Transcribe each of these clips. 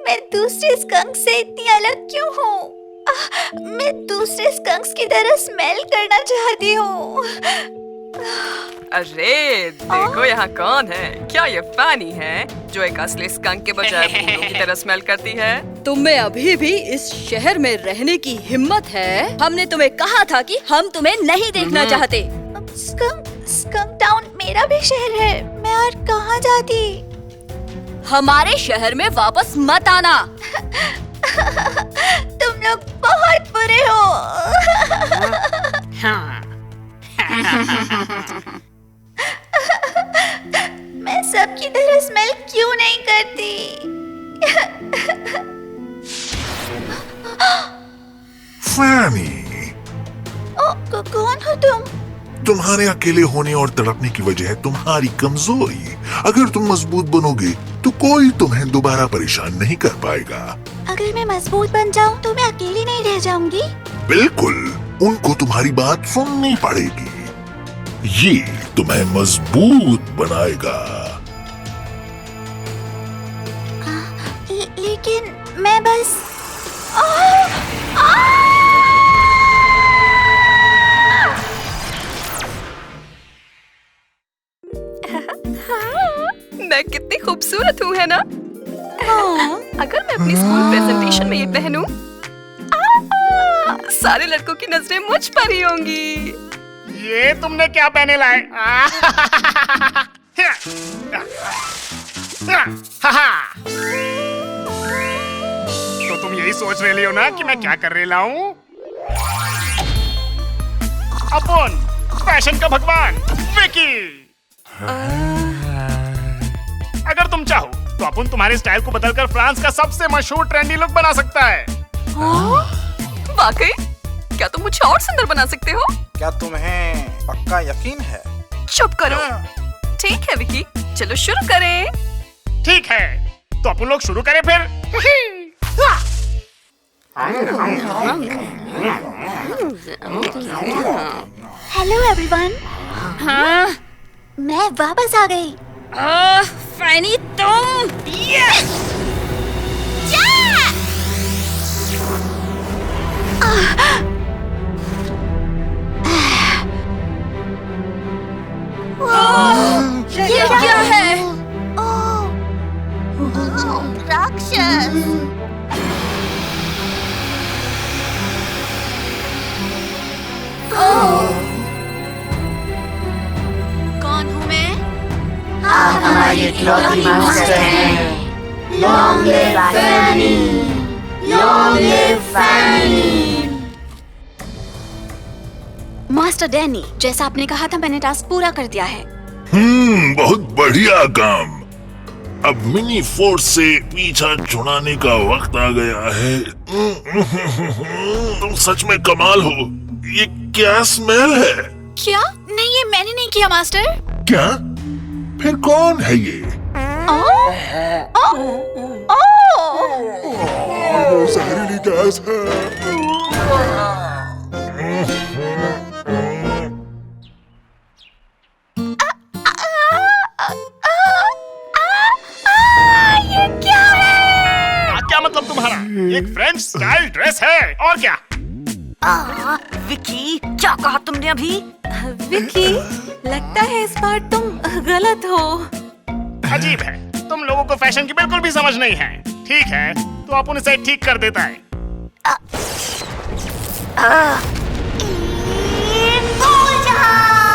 मैं दूसरे स्कंक से इतनी अलग क्यों हूँ? मैं दूसरे स्कंक्स की तरह स्मेल करना चाहती हूँ। अरे देखो यहाँ कौन है? क्या ये फैनी है जो एक असली स्कंक के बजाय फूलों की तरह स्मेल करती है? तुम्हें अभी भी इस शहर में रहने की हिम्मत है? हमने तुम्हें कहा था कि हम तुम्हें नहीं देखना चाहते। स्कंक टाउन मेरा भी शहर है। मैं और कहाँ जाती? हमारे शहर में वापस मत आना। तुम लोग बहुत बुरे हो। मैं सबकी तरह स्मेल क्यों नहीं करती? फैनी, कौन हो तुम? तुम्हारे अकेले होने और तड़पने की वजह है तुम्हारी कमजोरी। अगर तुम मजबूत बनोगे तो कोई तुम्हें दोबारा परेशान नहीं कर पाएगा। अगर मैं मजबूत बन जाऊं तो मैं अकेली नहीं रह जाऊंगी। बिल्कुल, उनको तुम्हारी बात सुननी पड़ेगी। ये तुम्हें मजबूत बनाएगा। लेकिन मैं बस मैं कितनी खूबसूरत हूँ, है ना? अगर मैं अपनी स्कूल प्रेजेंटेशन में ये पहनूं, सारे लड़कों की नजरें मुझ पर ही होंगी। ये तुमने क्या पहने लाए? तो तुम यही सोच रही हो ना कि मैं क्या कर रहा हूँ? अपन फैशन का भगवान विकी। अगर तुम चाहो तो अपन तुम्हारे स्टाइल को बदलकर फ्रांस का सबसे मशहूर ट्रेंडी लुक बना सकता है। वाकई? क्या तुम मुझे और सुंदर बना सकते हो? क्या तुम्हें पक्का यकीन है? चुप करो। ठीक है विकी, चलो शुरू करें। ठीक है, तो अपन लोग शुरू करें फिर। Hello everyone. हाँ? मैं वापस आ गई। फैनी तुम। ये क्या है? राक्षस। कौन हूँ मैं? आप हमारी इकलौती मास्टर हैं। लॉन्ग लिव फैनी, लॉन्ग लिव फैनी। मास्टर डैनी, जैसा आपने कहा था मैंने टास्क पूरा कर दिया है। बहुत बढ़िया काम। अब मिनी फोर्स से पीछा छुड़ाने का वक्त आ गया है। तुम सच में कमाल हो। ये क्या स्मेल है? क्या? नहीं, ये मैंने नहीं किया मास्टर। क्या? फिर कौन है ये? जहरीली गैस है। ये क्या है? क्या मतलब तुम्हारा? ये एक फ्रेंच स्टाइल ड्रेस है और क्या? विकी, क्या कहा तुमने अभी? विकी, लगता है इस बार तुम गलत हो। अजीब है, तुम लोगों को फैशन की बिल्कुल भी समझ नहीं है। ठीक है, तो अपन इसे ठीक कर देता है। भूल जाओ।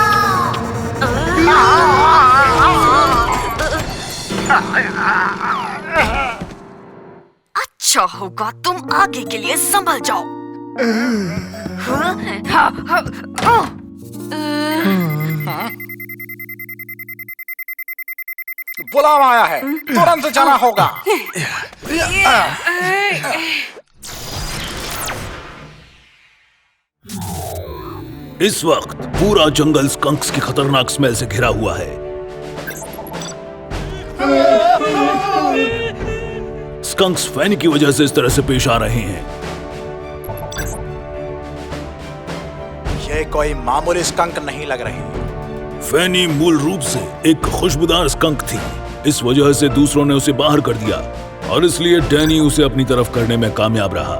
अच्छा होगा तुम आगे के लिए संभल जाओ। बुलावा आया है, तुरंत जाना होगा। इस वक्त पूरा जंगल स्कंक्स की खतरनाक स्मेल से घिरा हुआ है। स्कंक्स फैनी की वजह से इस तरह से पेश आ रहे हैं। ये कोई मामूली स्कंक नहीं लग रही। फैनी मूल रूप से एक खुशबूदार स्कंक थी इस वजह से दूसरों ने उसे बाहर कर दिया और इसलिए डैनी उसे अपनी तरफ करने में कामयाब रहा।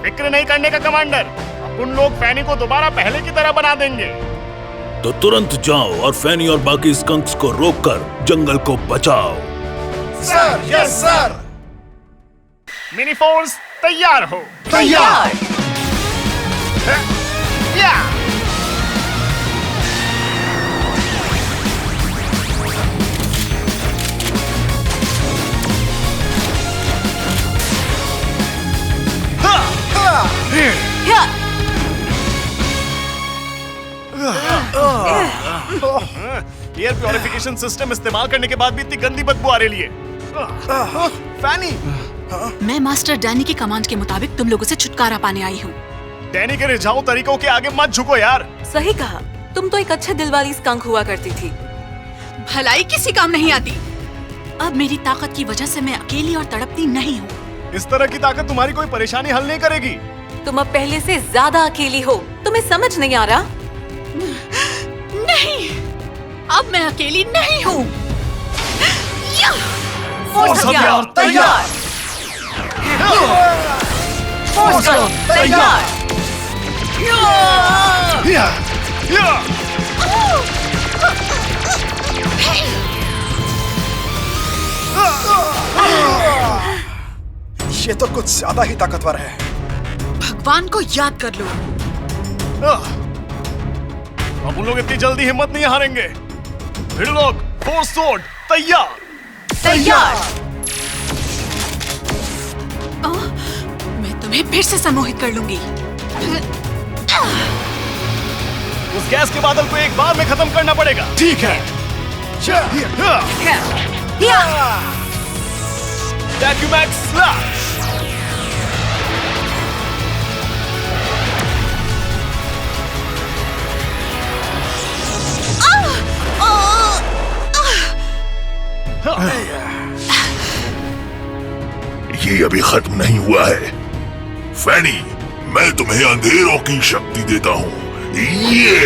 फिक्र नहीं करने का कमांडर, अब उन लोग फैनी को दोबारा पहले की तरह बना देंगे। तो तुरंत जाओ और फैनी और बाकी स्कंक्स को रोककर जंगल को बचाओ। Sir, yes sir. Mini force तैयार हो। तैयार। या एयर प्योरिफिकेशन सिस्टम इस्तेमाल करने के बाद भी इतनी गंदी बदबू आ रही है। फैनी, मैं मास्टर डैनी की कमांड के मुताबिक तुम लोगों से छुटकारा पाने आई हूँ। डैनी के रिझाऊ तरीकों के आगे मत झुको यार। सही कहा, तुम तो एक अच्छे दिल वाली स्कंक हुआ करती थी। भलाई किसी काम नहीं आती। अब मेरी ताकत की वजह से मैं अकेली और तड़पती नहीं हूँ। इस तरह की ताकत तुम्हारी कोई परेशानी हल नहीं करेगी। तुम अब पहले से ज्यादा अकेली हो, तुम्हें समझ नहीं आ रहा? नहीं, अब मैं अकेली नहीं हूँ। फोर्स हथियार तैयार। फोर्स तैयार। ये तो कुछ ज्यादा ही ताकतवर है। भगवान को याद कर लो। अब उन लोग इतनी जल्दी हिम्मत नहीं हारेंगे। भिड़ लोग, फोर्स स्वॉर्ड तैयार। तैयार। मैं तुम्हें फिर से सम्मोहित कर लूंगी। उस गैस के बादल को एक बार में खत्म करना पड़ेगा। ठीक है। वैक्यूमैक्स स्लैश। ये अभी खत्म नहीं हुआ है। फैनी, मैं तुम्हें अंधेरों की शक्ति देता हूँ। ये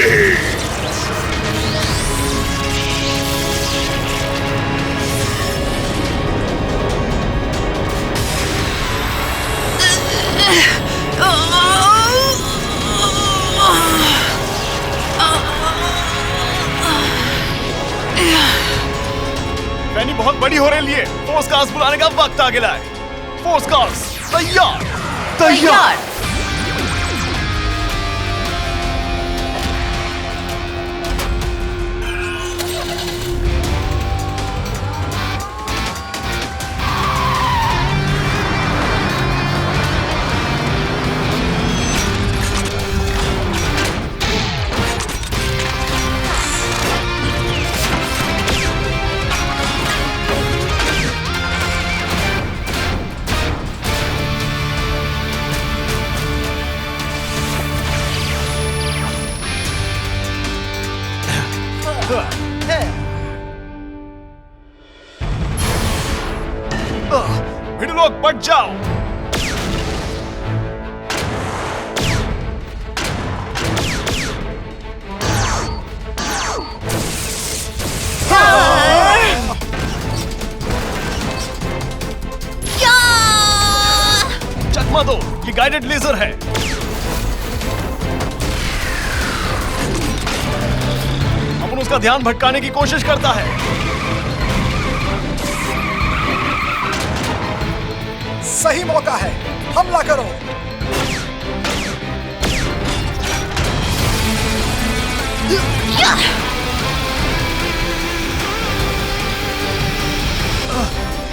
फैनी बहुत बड़ी हो रही है। फोर्स कार्स बुलाने का वक्त आ गया है। फोर्स कार्स तैयार। तैयार। भिड़ लोग, बच जाओ। चकमा दो, ये गाइडेड लेजर है। अपन उसका ध्यान भटकाने की कोशिश करता है। सही मौका है, हमला करो।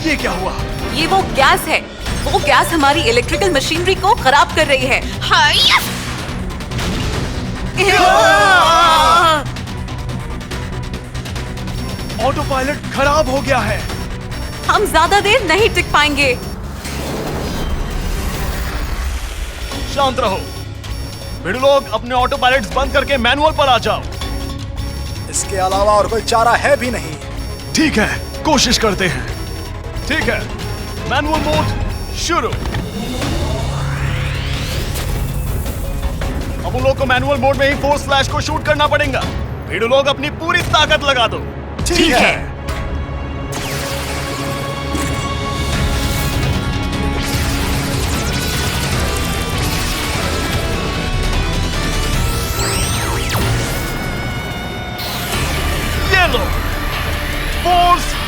ये क्या हुआ? ये वो गैस है। वो गैस हमारी इलेक्ट्रिकल मशीनरी को खराब कर रही है। ऑटो पायलट खराब हो गया है। हम ज्यादा देर नहीं टिक पाएंगे। शांत रहो। भिड़ लोग, अपने ऑटो पायलट्स बंद करके मैनुअल पर आ जाओ। इसके अलावा और कोई चारा है भी नहीं। ठीक है, कोशिश करते हैं। ठीक है, मैनुअल मोड शुरू। अब उन लोग को मैनुअल मोड में ही फोर्स फ्लैश को शूट करना पड़ेगा। भिड़ लोग, अपनी पूरी ताकत लगा दो। ठीक है।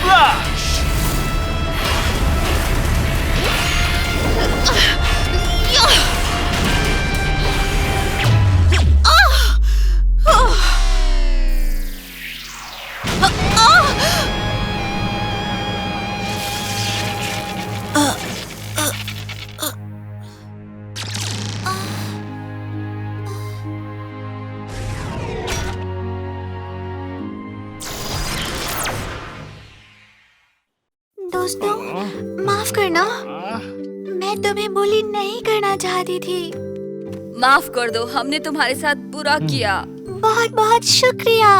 फ्लैश। दोस्तों, माफ करना, मैं तुम्हें बुली नहीं करना चाहती थी। माफ कर दो, हमने तुम्हारे साथ बुरा किया। बहुत बहुत शुक्रिया।